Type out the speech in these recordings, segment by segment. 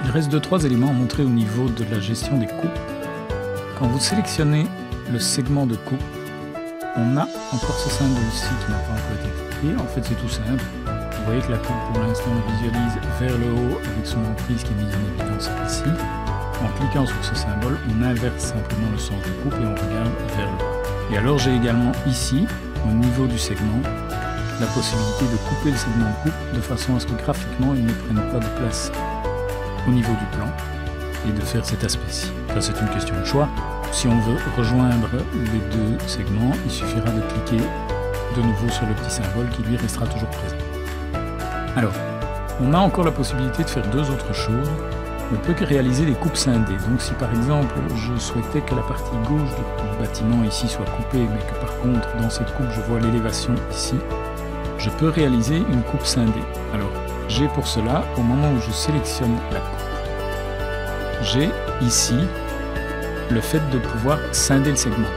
Il reste 2-3 éléments à montrer au niveau de la gestion des coupes. Quand vous sélectionnez le segment de coupe, on a encore ce symbole-ci qui n'a pas encore été expliqué. En fait, c'est tout simple. Vous voyez que la coupe, pour l'instant, visualise vers le haut avec son emprise qui est mise en évidence ici. En cliquant sur ce symbole, on inverse simplement le sens de coupe et on regarde vers le bas. Et alors, j'ai également ici, au niveau du segment, la possibilité de couper le segment de coupe de façon à ce que graphiquement, il ne prenne pas de place au niveau du plan et de faire cet aspect-ci. Ça, c'est une question de choix. Si on veut rejoindre les deux segments, il suffira de cliquer de nouveau sur le petit symbole qui lui restera toujours présent. Alors, on a encore la possibilité de faire deux autres choses. On peut que réaliser des coupes scindées. Donc si par exemple je souhaitais que la partie gauche du bâtiment ici soit coupée, mais que par contre dans cette coupe je vois l'élévation ici, je peux réaliser une coupe scindée. Alors j'ai pour cela, au moment où je sélectionne la coupe, j'ai ici le fait de pouvoir scinder le segment.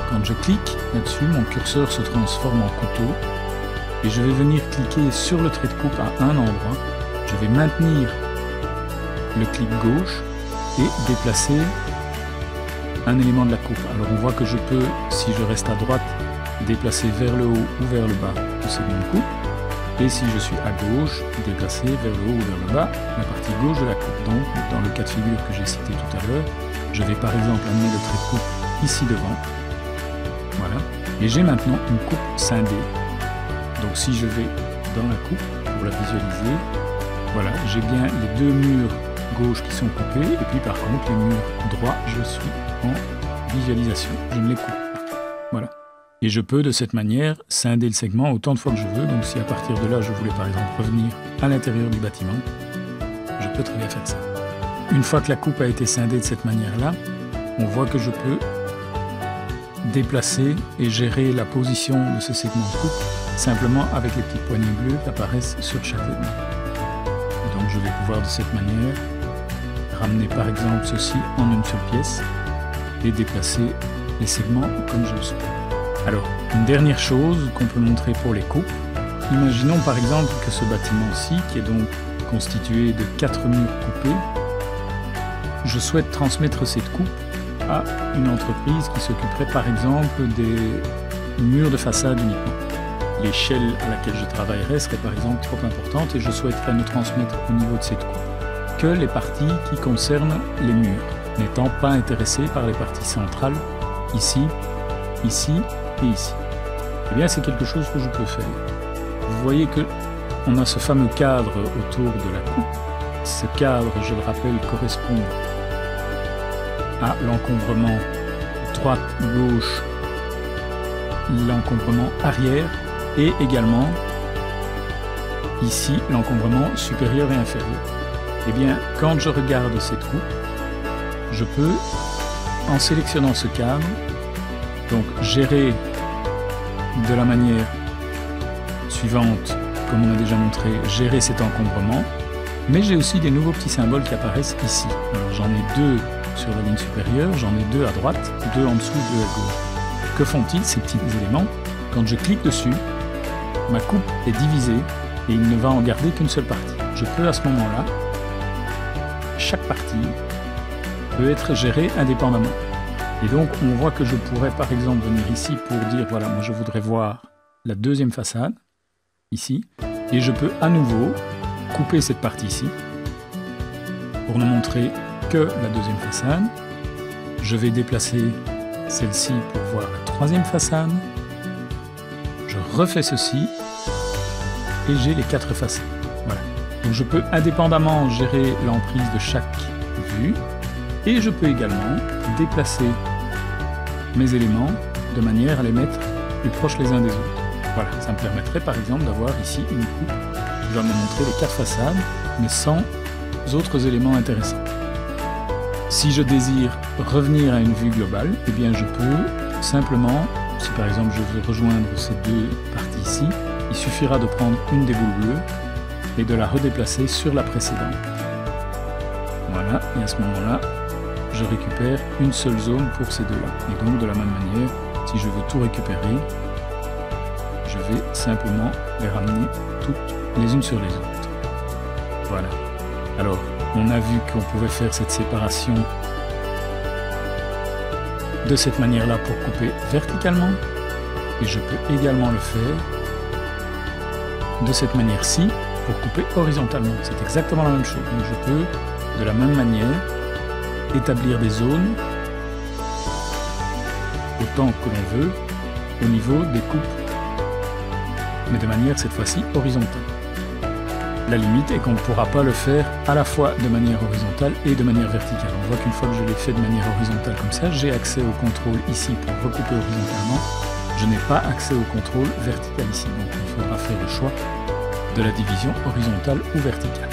Quand je clique là-dessus, mon curseur se transforme en couteau et je vais venir cliquer sur le trait de coupe à un endroit. Je vais maintenir le clic gauche et déplacer un élément de la coupe. Alors on voit que je peux, si je reste à droite, déplacer vers le haut ou vers le bas le segment de coupe, et si je suis à gauche, déplacer vers le haut ou vers le bas la partie gauche de la coupe. Donc dans le cas de figure que j'ai cité tout à l'heure, je vais par exemple amener le trait de coupe ici devant, voilà, et j'ai maintenant une coupe scindée. Donc si je vais dans la coupe pour la visualiser, voilà, j'ai bien les deux murs gauche qui sont coupés, et puis par contre les murs droits, je suis en visualisation, je ne les coupe pas. Voilà. Et je peux de cette manière scinder le segment autant de fois que je veux. Donc si à partir de là je voulais par exemple revenir à l'intérieur du bâtiment, je peux très bien faire ça. Une fois que la coupe a été scindée de cette manière-là, on voit que je peux déplacer et gérer la position de ce segment de coupe simplement avec les petites poignées bleues qui apparaissent sur chaque élément. Donc je vais pouvoir de cette manière ramener par exemple ceci en une seule pièce et déplacer les segments comme je le souhaite. Alors, une dernière chose qu'on peut montrer pour les coupes. Imaginons par exemple que ce bâtiment-ci, qui est donc constitué de 4 murs coupés, je souhaite transmettre cette coupe à une entreprise qui s'occuperait par exemple des murs de façade uniquement. L'échelle à laquelle je travaillerais serait par exemple trop importante et je souhaiterais ne transmettre au niveau de cette coupe que les parties qui concernent les murs, n'étant pas intéressé par les parties centrales, ici, ici et ici. Eh bien c'est quelque chose que je peux faire. Vous voyez que on a ce fameux cadre autour de la coupe. Ce cadre, je le rappelle, correspond à l'encombrement droite-gauche, l'encombrement arrière et également ici l'encombrement supérieur et inférieur. Eh bien, quand je regarde cette coupe, je peux, en sélectionnant ce cadre, donc gérer de la manière suivante, comme on a déjà montré, gérer cet encombrement, mais j'ai aussi des nouveaux petits symboles qui apparaissent ici. Alors j'en ai deux sur la ligne supérieure, j'en ai deux à droite, deux en dessous, deux à gauche. Que font-ils ces petits éléments? Quand je clique dessus, ma coupe est divisée et il ne va en garder qu'une seule partie. Je peux à ce moment-là, chaque partie peut être gérée indépendamment. Et donc on voit que je pourrais par exemple venir ici pour dire voilà, moi je voudrais voir la deuxième façade, ici, et je peux à nouveau couper cette partie-ci pour ne montrer que la deuxième façade. Je vais déplacer celle-ci pour voir la troisième façade. Je refais ceci et j'ai les 4 façades. Voilà. Donc je peux indépendamment gérer l'emprise de chaque vue et je peux également déplacer mes éléments de manière à les mettre plus proches les uns des autres. Voilà, ça me permettrait par exemple d'avoir ici une coupe qui va me montrer les 4 façades mais sans autres éléments intéressants. Si je désire revenir à une vue globale, eh bien je peux simplement, si par exemple je veux rejoindre ces deux parties ici, il suffira de prendre une des boules bleues et de la redéplacer sur la précédente. Voilà, et à ce moment-là, je récupère une seule zone pour ces deux-là. Et donc de la même manière, si je veux tout récupérer, je vais simplement les ramener toutes les unes sur les autres. Voilà. Alors, On a vu qu'on pouvait faire cette séparation de cette manière-là pour couper verticalement. Et je peux également le faire de cette manière-ci pour couper horizontalement. C'est exactement la même chose. Donc je peux, de la même manière, établir des zones autant que l'on veut au niveau des coupes, mais de manière cette fois-ci horizontale. La limite est qu'on ne pourra pas le faire à la fois de manière horizontale et de manière verticale. On voit qu'une fois que je l'ai fait de manière horizontale comme ça, j'ai accès au contrôle ici pour recouper horizontalement. Je n'ai pas accès au contrôle vertical ici, donc il faudra faire le choix de la division horizontale ou verticale.